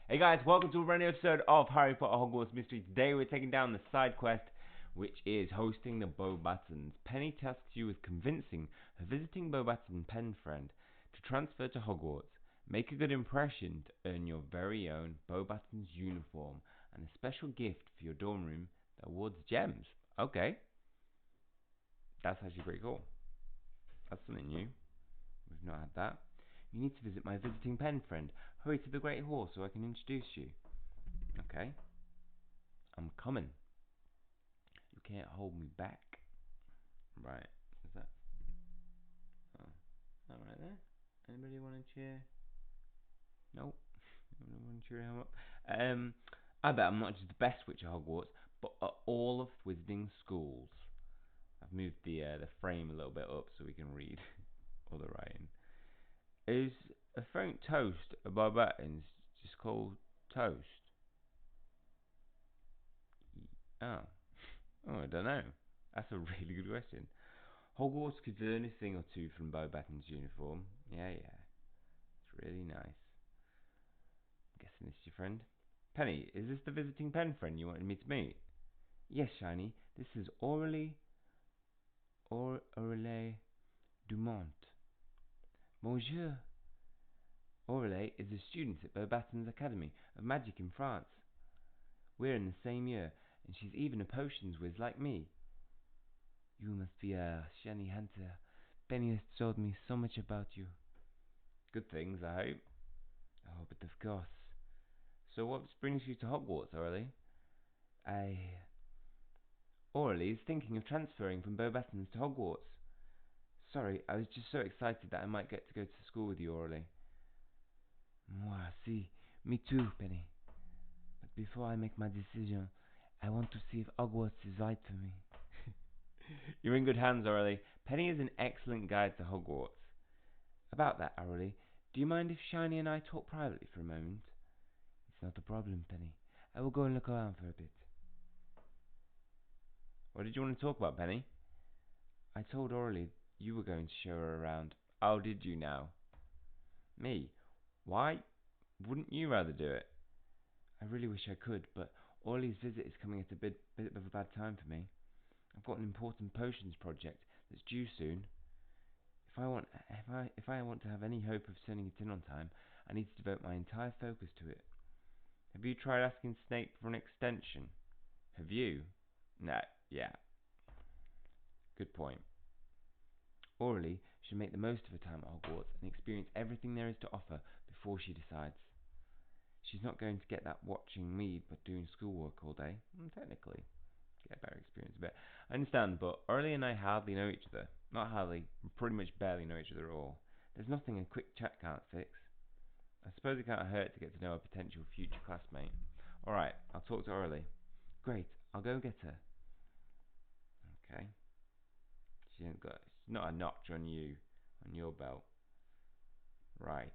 Hey guys, welcome to a brand new episode of Harry Potter Hogwarts Mystery. Today we're taking down the side quest, which is hosting the Beauxbatons. Penny tasks you with convincing her visiting Beauxbaton pen friend to transfer to Hogwarts. Make a good impression to earn your very own Beauxbaton's uniform and a special gift for your dorm room that awards gems. Okay, that's actually pretty cool. That's something new. We've not had that. You need to visit my visiting pen friend. Hurry to the Great Hall so I can introduce you. Okay. I'm coming. You can't hold me back. Right. Is that? Oh. That right there? Anybody want to cheer? Nope. Anybody want to cheer him up? I bet I'm not just the best witch at Hogwarts, but at all of Wizarding schools. I've moved the frame a little bit up so we can read all the writing. Is a Frank toast a Beauxbatons just called toast? Oh. Oh, I don't know. That's a really good question. Hogwarts could learn a thing or two from Beauxbaton's uniform. Yeah. It's really nice. I'm guessing this is your friend. Penny, is this the visiting pen friend you wanted me to meet? Yes, Shiny. This is Orélie Dumont. Bonjour. Orélie is a student at Beauxbaton's Academy of Magic in France. We're in the same year, and she's even a potions whiz like me. You must be a shiny hunter. Penny has told me so much about you. Good things, I hope. Oh, but of course. So what brings you to Hogwarts, Orélie? Orélie is thinking of transferring from Beauxbatons to Hogwarts. Sorry, I was just so excited that I might get to go to school with you, Orélie. Moi, si. Me too, Penny. But before I make my decision, I want to see if Hogwarts is right for me. You're in good hands, Orélie. Penny is an excellent guide to Hogwarts. About that, Orélie, do you mind if Shiny and I talk privately for a moment? It's not a problem, Penny. I will go and look around for a bit. What did you want to talk about, Penny? I told Orélie you were going to show her around. Oh, did you now? Me? Why wouldn't you rather do it? I really wish I could, but Orlie's visit is coming at a bit of a bad time for me. I've got an important potions project that's due soon. If I want to have any hope of turning it in on time, I need to devote my entire focus to it. Have you tried asking Snape for an extension? Have you? No. Yeah. Good point. Orélie should make the most of her time at Hogwarts and experience everything there is to offer before she decides. She's not going to get that watching me but doing schoolwork all day. Technically, get a better experience a bit. I understand, but Orélie and I hardly know each other. Not hardly, we pretty much barely know each other at all. There's nothing a quick chat can't fix. I suppose it can't hurt to get to know a potential future classmate. Alright, I'll talk to Orélie. Great, I'll go get her. Okay. She's not a notch on your belt. Right.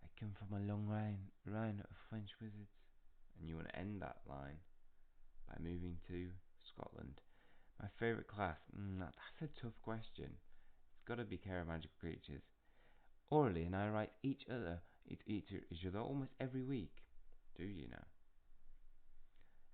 I come from a long line of French wizards, and you want to end that line by moving to Scotland. My favourite class? That's a tough question. It's got to be Care of Magical Creatures. Orélie and I write each other almost every week. Do you know?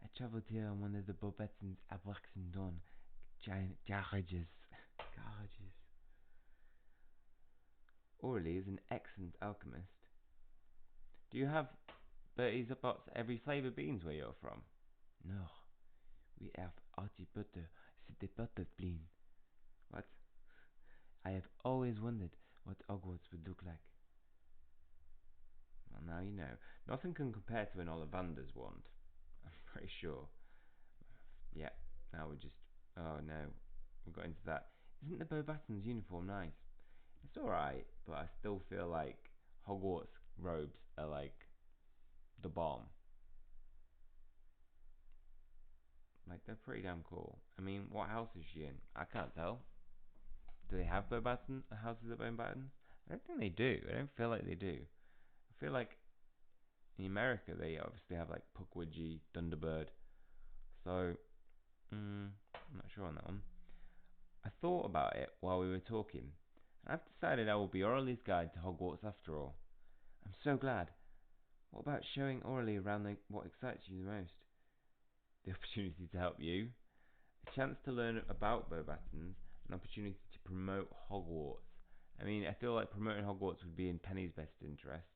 I travelled here on one of the Beauxbatons at waxing dawn. Giant garages. Garages. Orélie is an excellent alchemist. Do you have Bertie's pots every flavour beans where you're from? No. We have arty butter. C'est des butter bean. What? I have always wondered what Hogwarts would look like. Well, now you know. Nothing can compare to an Ollivander's wand. I'm pretty sure. Yeah, now we're just... Oh no, we got into that. Isn't the Beauxbatons uniform nice? It's alright, but I still feel like Hogwarts robes are like the bomb. Like, they're pretty damn cool. I mean, what house is she in? I can't tell. Do they have Beauxbaton houses at Beauxbatons? I don't think they do. I don't feel like they do. I feel like in America they obviously have like Pukwudgie, Thunderbird. So, I'm not sure on that one. I thought about it while we were talking, and I've decided I will be Orley's guide to Hogwarts after all. I'm so glad. What about showing Orélie around what excites you the most? The opportunity to help you, a chance to learn about Beauxbatons, an opportunity to promote Hogwarts. I mean, I feel like promoting Hogwarts would be in Penny's best interests.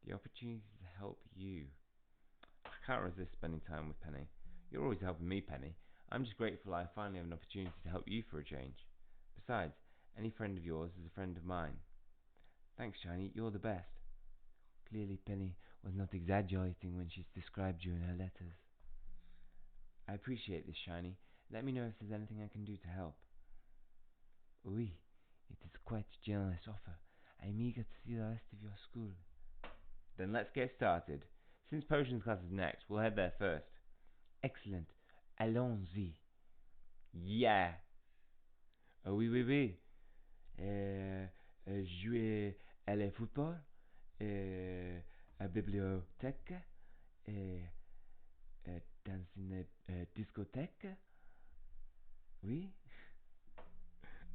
The opportunity to help you. I can't resist spending time with Penny. You're always helping me, Penny. I'm just grateful I finally have an opportunity to help you for a change. Besides, any friend of yours is a friend of mine. Thanks, Shiny, you're the best. Clearly Penny was not exaggerating when she described you in her letters. I appreciate this, Shiny. Let me know if there's anything I can do to help. Oui, it is quite a generous offer. I am eager to see the rest of your school. Then let's get started. Since potions class is next, we'll head there first. Excellent. Allons-y. Yeah. Oh oui, oui, oui. Jouer à la football, à bibliothèque, dans une discothèque. Oui.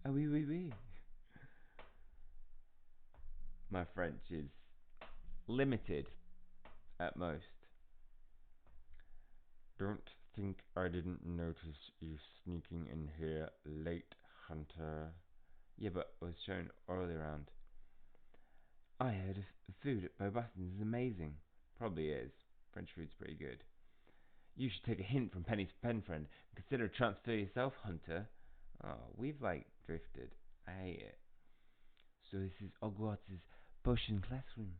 Ah oui, oui, oui. My French is limited at most. Don't think I didn't notice you sneaking in here late, Hunter. Yeah, but I was shown early around. I heard the food at Beauxbatons is amazing. Probably is. French food's pretty good. You should take a hint from Penny's pen friend and consider transfer yourself, Hunter. Oh, we've drifted. I hate it. So this is Hogwarts' potion classroom.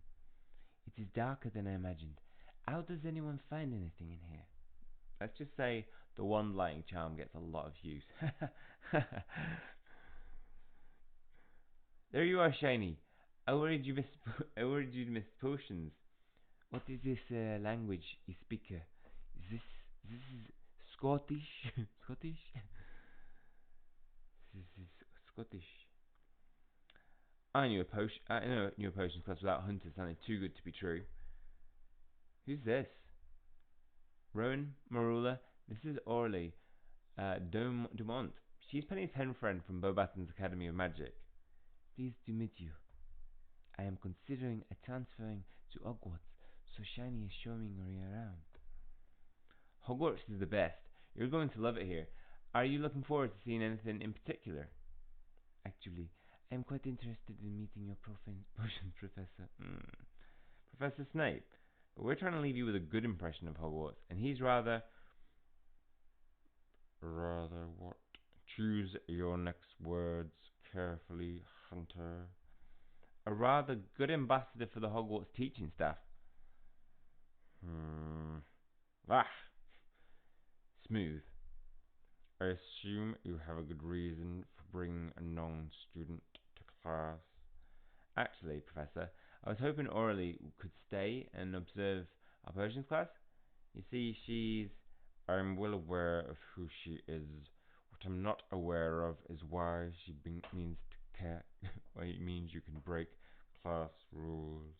It is darker than I imagined. How does anyone find anything in here? Let's just say the one lighting charm gets a lot of use. There you are, Shiny. I worried you missed potions. What is this language you speak? This is Scottish? Scottish? This is Scottish. I knew a potions class without Hunter sounded too good to be true. Who's this? Rowan, Marula, this is Orélie Dumont. She's Penny's hen friend from Beauxbatons Academy of Magic. Pleased to meet you. I am considering transferring to Hogwarts, so Shiny is showing me around. Hogwarts is the best. You're going to love it here. Are you looking forward to seeing anything in particular? Actually, I am quite interested in meeting your potions professor. Professor Snape. But we're trying to leave you with a good impression of Hogwarts, and he's rather what? Choose your next words carefully, Hunter. A rather good ambassador for the Hogwarts teaching staff. Smooth. I assume you have a good reason for bringing a non-student to class. Actually, Professor, I was hoping Orélie could stay and observe our potions class. You see, I'm well aware of who she is. What I'm not aware of is why she means to care. Why it means you can break class rules.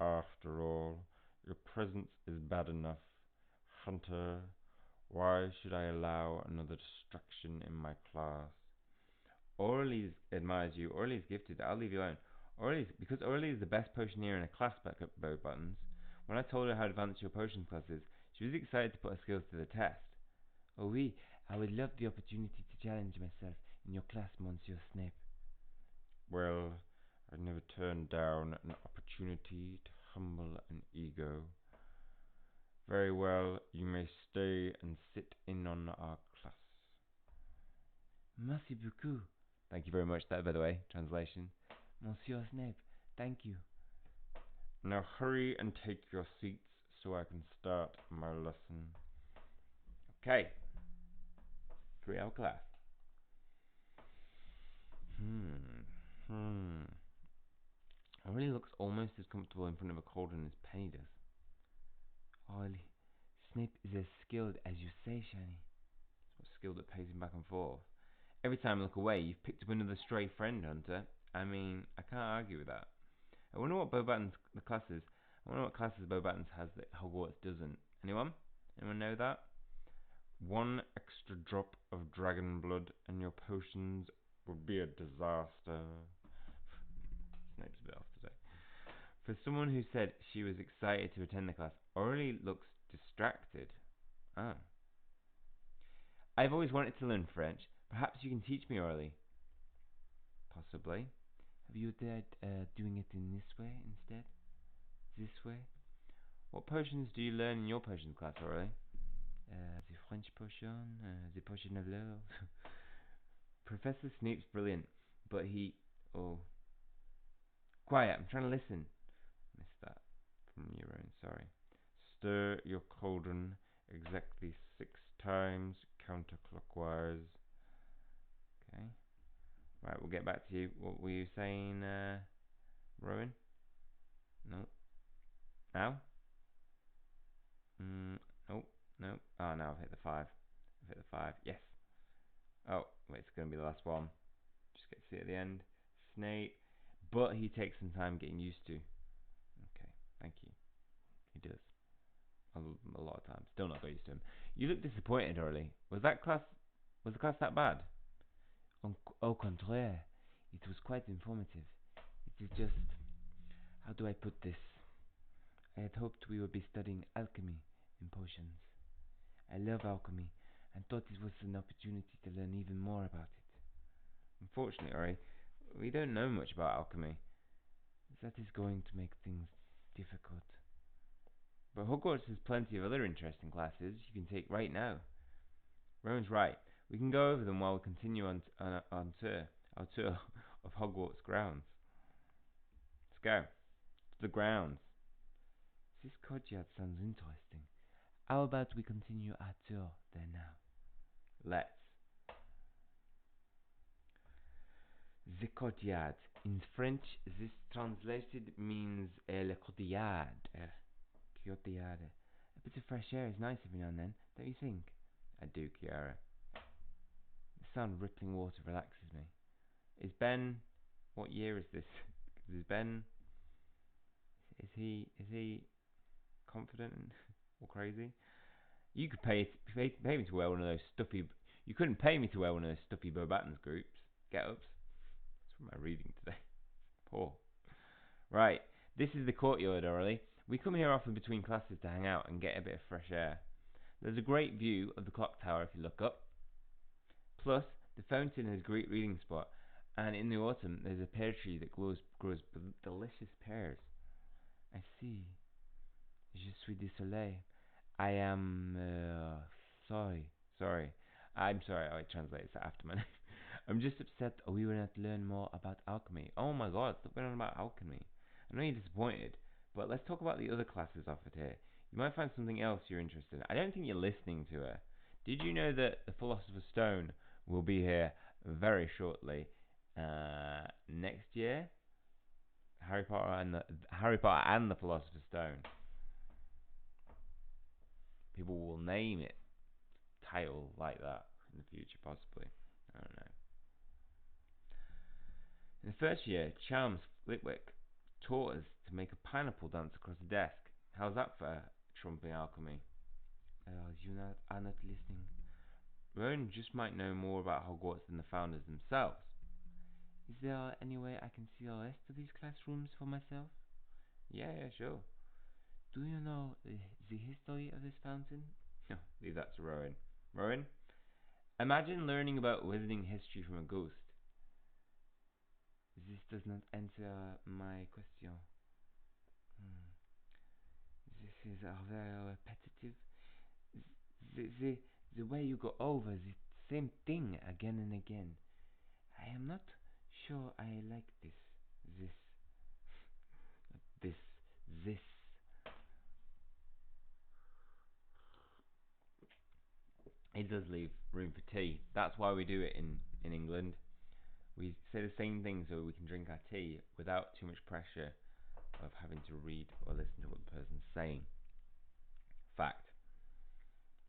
After all, your presence is bad enough, Hunter. Why should I allow another distraction in my class? Orélie admires you. Orélie's gifted. I'll leave you alone. Because Orélie is the best potioneer in a class back at Beauxbatons. When I told her how advanced your potion class is, she was excited to put her skills to the test. Oh oui, I would love the opportunity to challenge myself in your class, Monsieur Snape. Well, I never turned down an opportunity to humble an ego. Very well, you may stay and sit in on our class. Merci beaucoup. Thank you very much. That, by the way, translation. Monsieur Snape, thank you. Now hurry and take your seats so I can start my lesson. Okay. 3-hour class. Orélie looks almost as comfortable in front of a cauldron as Penny does. Orélie, Snape is as skilled as you say, Shiny. It's skilled at pacing back and forth. Every time I look away, you've picked up another stray friend, Hunter. I mean, I can't argue with that. I wonder what Beauxbatons classes Beauxbatons has that Hogwarts doesn't. Anyone? Anyone know that? 1 extra drop of dragon blood and your potions would be a disaster. Snape's a bit off today. For someone who said she was excited to attend the class, Aurélie looks distracted. Oh. I've always wanted to learn French. Perhaps you can teach me, Aurélie. Possibly. Have you tried doing it in this way instead? This way? What potions do you learn in your potions class, Aurélie? The French potion, the potion of love. Professor Snape's brilliant, but he... Oh. Quiet, I'm trying to listen. Missed that from your own, sorry. Stir your cauldron exactly 6 times counterclockwise. Okay. Right, we'll get back to you. What were you saying, Rowan? No. Now? Nope. Nope. Oh, no, I've hit the 5. I've hit the 5. Yes. Oh, wait, it's going to be the last one. Just get to see it at the end. Snape. But he takes some time getting used to. Okay, thank you. He does. A lot of times. Still not got used to him. You look disappointed, Aurélie. Was the class that bad? Au contraire. It was quite informative. It is just... How do I put this? I had hoped we would be studying alchemy in potions. I love alchemy and thought it was an opportunity to learn even more about it. Unfortunately, Ori, we don't know much about alchemy. That is going to make things difficult. But Hogwarts has plenty of other interesting classes you can take right now. Rowan's right. We can go over them while we continue on our tour of Hogwarts grounds. Let's go to the grounds. This courtyard sounds interesting. How about we continue our tour there now? Let's. The courtyard. In French, this translated means le courtyard. Courtyard. A bit of fresh air is nice every now and then, don't you think? I do, Kiara. The sound of rippling water relaxes me. Is Ben... What year is this? Is Ben... Is he confident or crazy? You could pay me to wear one of those stuffy... You couldn't pay me to wear one of those stuffy Beauxbatons groups. Get-ups. What's my reading today? Poor. Right. This is the courtyard, Aurélie. We come here often between classes to hang out and get a bit of fresh air. There's a great view of the clock tower if you look up. Plus, the fountain is a great reading spot. And in the autumn, there's a pear tree that grows delicious pears. I see. Je suis désolé. I am sorry. I'm sorry. I translate it after my name. I'm just upset we will not learn more about alchemy. Oh my god, stop going on about alchemy. I know you're disappointed, but let's talk about the other classes offered here. You might find something else you're interested in. I don't think you're listening to her. Did you know that the Philosopher's Stone will be here very shortly? Next year? Harry Potter and the Philosopher's Stone. People will name it title like that in the future, possibly. I don't know. In the first year, Charms Flitwick taught us to make a pineapple dance across the desk. How's that for trumping alchemy? You are not listening. Rowan just might know more about Hogwarts than the founders themselves. Is there any way I can see the rest of these classrooms for myself? Yeah, sure. Do you know the history of this fountain? No, leave that to Rowan. Rowan, imagine learning about wizarding history from a ghost. This does not answer my question. This is very repetitive. The way you go over the same thing again and again. I am not sure I like this. It does leave room for tea. That's why we do it in England. We say the same thing so we can drink our tea without too much pressure of having to read or listen to what the person's saying. Fact.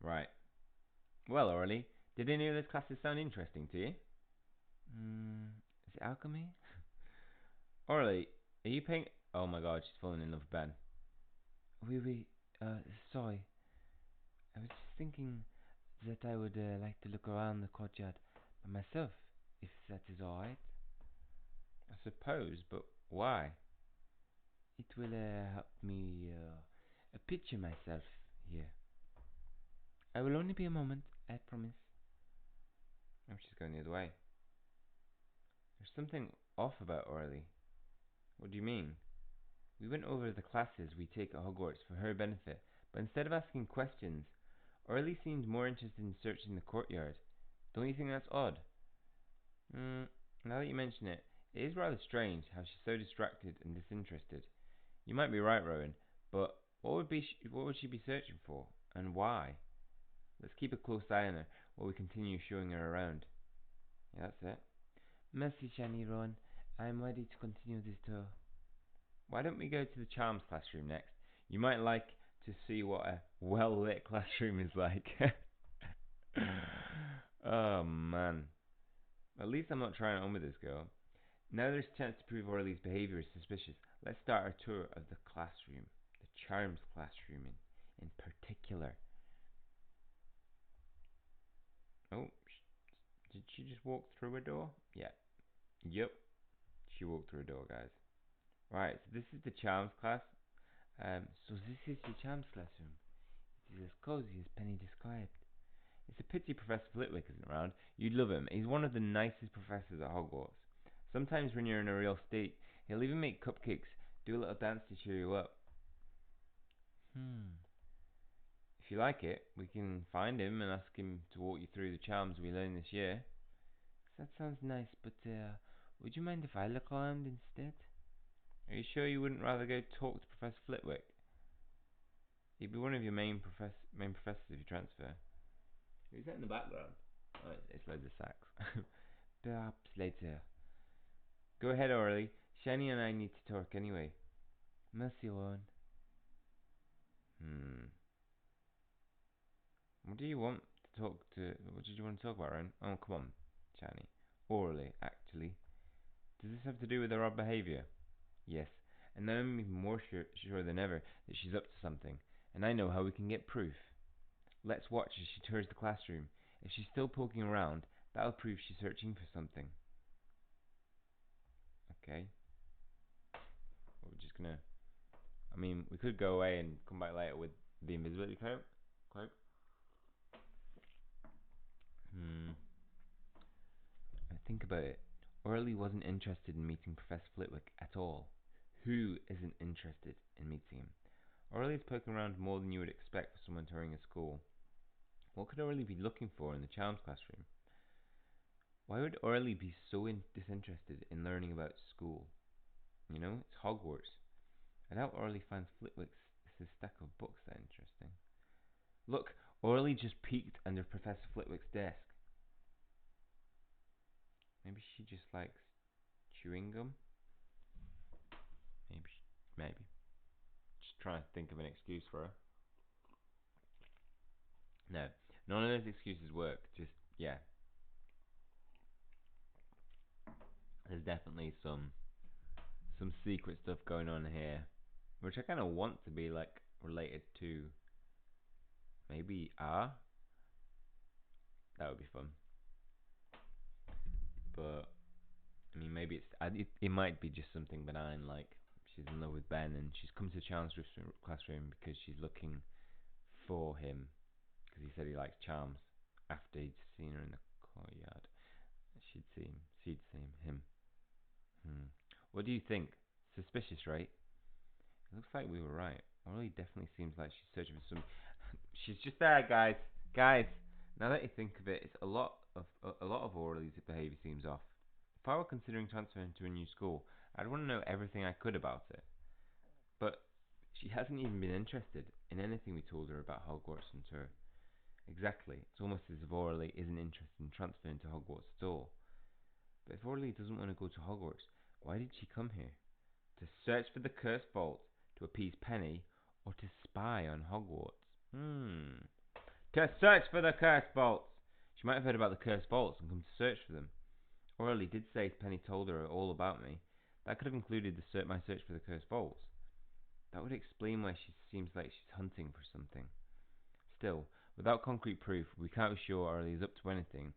Right. Well, Aurélie, did any of those classes sound interesting to you? Is it alchemy? Aurélie, are you paying... Oh my god, she's falling in love with Ben. Oui, sorry. I was just thinking that I would like to look around the courtyard by myself, if that is alright. I suppose, but why? it will help me picture myself here. I will only be a moment, I promise. Oh, she's going the other way. There's something off about Orélie. What do you mean? We went over the classes we take at Hogwarts for her benefit, but instead of asking questions, Orélie seemed more interested in searching the courtyard. Don't you think that's odd? Now that you mention it, it is rather strange how she's so distracted and disinterested. You might be right, Rowan, but what would she be searching for, and why? Let's keep a close eye on her while we continue showing her around. Yeah, that's it. Merci, Shani Rowan. I'm ready to continue this tour. Why don't we go to the Charms classroom next? You might like to see what a well-lit classroom is like. Oh, man. At least I'm not trying it on with this girl. Now there's a chance to prove Orélie's behaviour is suspicious. Let's start our tour of the classroom. The Charms classroom in particular. Oh, did she just walk through a door? Yeah. Yep. She walked through a door, guys. Right, so this is the Charms class. So this is the Charms classroom. It is as cozy as Penny described. It's a pity Professor Flitwick isn't around. You'd love him. He's one of the nicest professors at Hogwarts. Sometimes when you're in a real state, he'll even make cupcakes, do a little dance to cheer you up. If you like it, we can find him and ask him to walk you through the charms we learned this year. That sounds nice, but would you mind if I look around instead? Are you sure you wouldn't rather go talk to Professor Flitwick? He'd be one of your main professors if you transfer. Who's that in the background? Oh, it's loads of sax. Perhaps later. Go ahead, Orélie. Shani and I need to talk anyway. Merci, Ron. What do you want to talk to? What did you want to talk about, Ron? Oh, come on, Shani. Orélie, actually. Does this have to do with her odd behaviour? Yes, and now I'm even more sure than ever that she's up to something, and I know how we can get proof. Let's watch as she tours the classroom. If she's still poking around, that'll prove she's searching for something. Okay. Well, we're just gonna... I mean, we could go away and come back later with the invisibility cloak. Think about it. Orélie wasn't interested in meeting Professor Flitwick at all. Who isn't interested in meeting him? Aurelie's poking around more than you would expect for someone touring a school. What could Orélie be looking for in the Charms classroom? Why would Orélie be so disinterested in learning about school? You know, it's Hogwarts. I doubt Orélie finds Flitwick's stack of books that interesting. Look, Orélie just peeked under Professor Flitwick's desk. Maybe she just likes chewing gum? Maybe. Just trying to think of an excuse for her. No, none of those excuses work. Just, yeah. There's definitely some secret stuff going on here, which I kind of want to be like related to maybe R. That would be fun. But I mean, maybe it might be just something benign, like she's in love with Ben and she's come to the Charms classroom because she's looking for him because he said he likes charms after he'd seen her in the courtyard. She'd seen him. What do you think? Suspicious, right? It looks like we were right. Orélie definitely seems like she's searching for some. She's just there, guys. Guys, now that you think of it, it's a lot of Aurelie's behaviour seems off. If I were considering transferring to a new school, I'd want to know everything I could about it. But she hasn't even been interested in anything we told her about Hogwarts and tour. Exactly. It's almost as if Orélie isn't interested in transferring to Hogwarts at all. But if Orélie doesn't want to go to Hogwarts, why did she come here? To search for the cursed vault, to appease Penny, or to spy on Hogwarts? To search for the cursed vaults! She might have heard about the cursed vaults and come to search for them. Orélie did say Penny told her all about me. That could have included my search for the cursed vaults. That would explain why she seems like she's hunting for something. Still, without concrete proof, we can't be sure Orélie is up to anything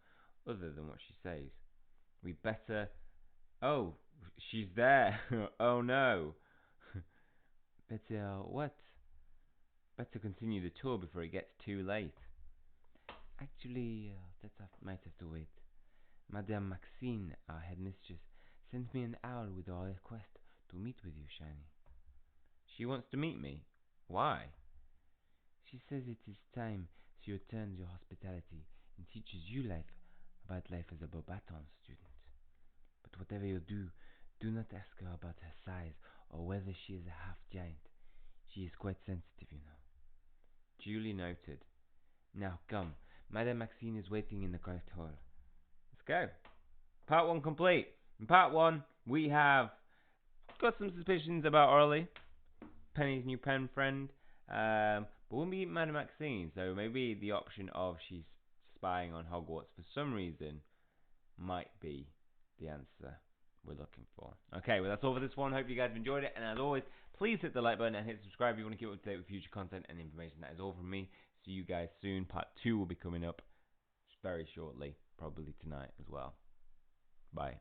other than what she says. We better... Oh, she's there! Oh no! Better what? Better continue the tour before it gets too late. Actually, might have to wait. Madame Maxine, our headmistress, sent me an owl with a request to meet with you, Shiny. She wants to meet me? Why? She says it is time she returns your hospitality and teaches you about life as a Beauxbaton student. But whatever you do, do not ask her about her size or whether she is a half-giant. She is quite sensitive, you know. Duly noted. Now come, Madame Maxine is waiting in the great hall. Let's go. Part 1 complete. In part 1, we have got some suspicions about Orélie, Penny's new pen friend, but we'll meet Madame Maxine, so maybe the option of she's spying on Hogwarts for some reason might be the answer we're looking for. Okay, well that's all for this one. Hope you guys have enjoyed it, and as always, please hit the like button and hit subscribe if you want to keep up to date with future content and information. That is all from me. See you guys soon. Part 2 will be coming up very shortly, probably tonight as well. Bye.